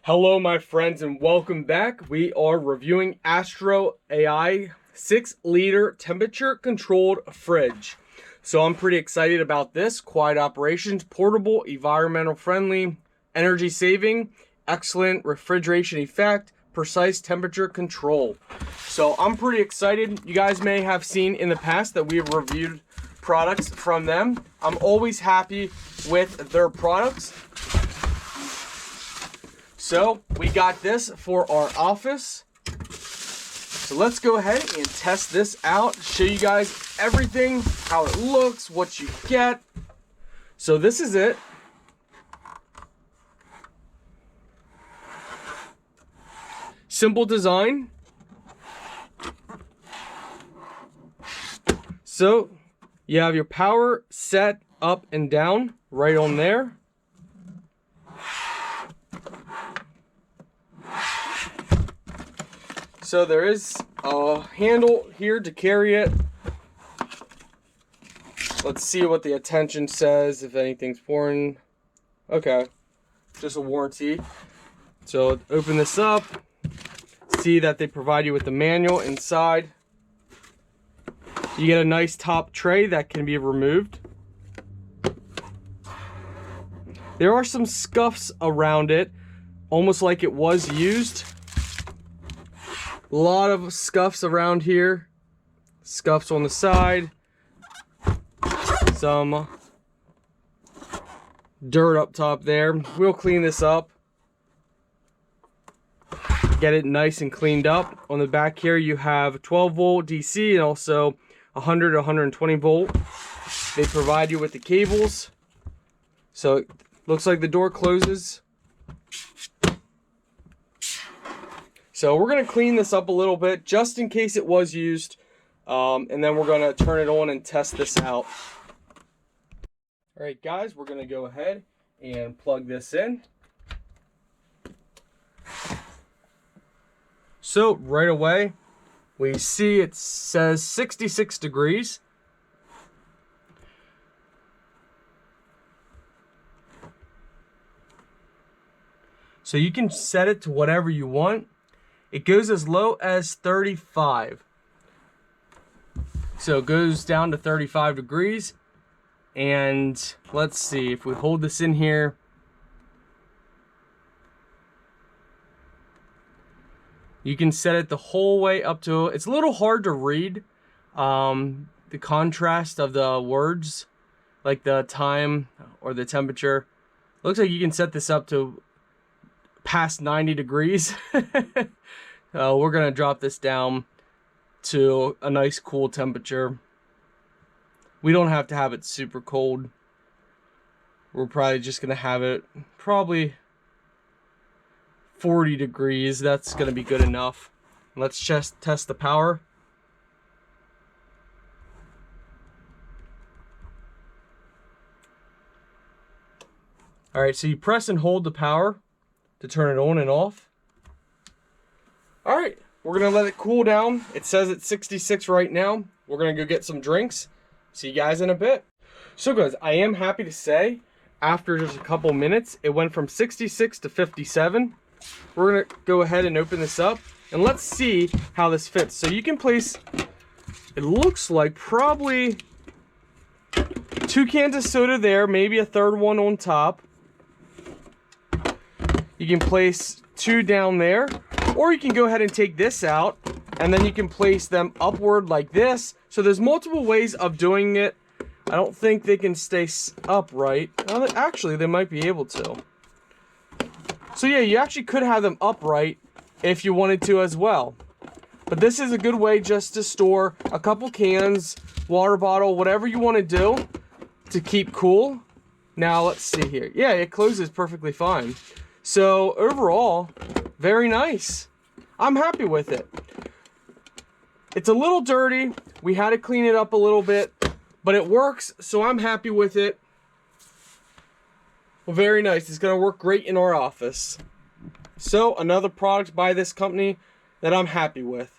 Hello my friends and welcome back. We are reviewing AstroAI 6-liter temperature controlled fridge. So I'm pretty excited about this. Quiet operations, portable, environmental friendly, energy saving, excellent refrigeration effect, precise temperature control. So I'm pretty excited. You guys may have seen in the past that we have reviewed products from them. I'm always happy with their products. So we got this for our office. So let's go ahead and test this out, show you guys everything, how it looks, what you get. So this is it. Simple design. So you have your power set up and down right on there. So there is a handle here to carry it. Let's see what the attention says, if anything's foreign. Okay, just a warranty. So open this up. See that they provide you with the manual inside. You get a nice top tray that can be removed. There are some scuffs around it, almost like it was used. A lot of scuffs around here. Scuffs on the side. Some dirt up top there. We'll clean this up. Get it nice and cleaned up. On the back here you have 12 volt DC and also 100 to 120 volt. They provide you with the cables. So it looks like the door closes. So we're going to clean this up a little bit just in case it was used. And then we're going to turn it on and test this out. Alright guys, we're going to go ahead and plug this in. So right away, we see it says 66 degrees. So you can set it to whatever you want. It goes as low as 35. So it goes down to 35 degrees. And let's see, if we hold this in here. You can set it the whole way up to, it's a little hard to read the contrast of the words, like the time or the temperature. Looks like you can set this up to past 90 degrees. We're gonna drop this down to a nice cool temperature. We don't have to have it super cold. We're probably just gonna have it probably 40 degrees. That's gonna be good enough. Let's just test the power. All right, so you press and hold the power to turn it on and off. All right, we're gonna let it cool down. It says it's 66 right now. We're gonna go get some drinks. See you guys in a bit. So guys, I am happy to say, after just a couple minutes, it went from 66 to 57. We're gonna go ahead and open this up and let's see how this fits. So you can place, it looks like probably 2 cans of soda there, maybe a third one on top. You can place 2 down there, or you can go ahead and take this out and then you can place them upward like this. So there's multiple ways of doing it. I don't think they can stay upright. Well, actually, they might be able to. So yeah, you actually could have them upright if you wanted to as well. But this is a good way just to store a couple cans, water bottle, whatever you want to do to keep cool. Now let's see here. Yeah, it closes perfectly fine. So overall, very nice. I'm happy with it. It's a little dirty. We had to clean it up a little bit, but it works, so I'm happy with it. Well, very nice. It's going to work great in our office. So another product by this company that I'm happy with.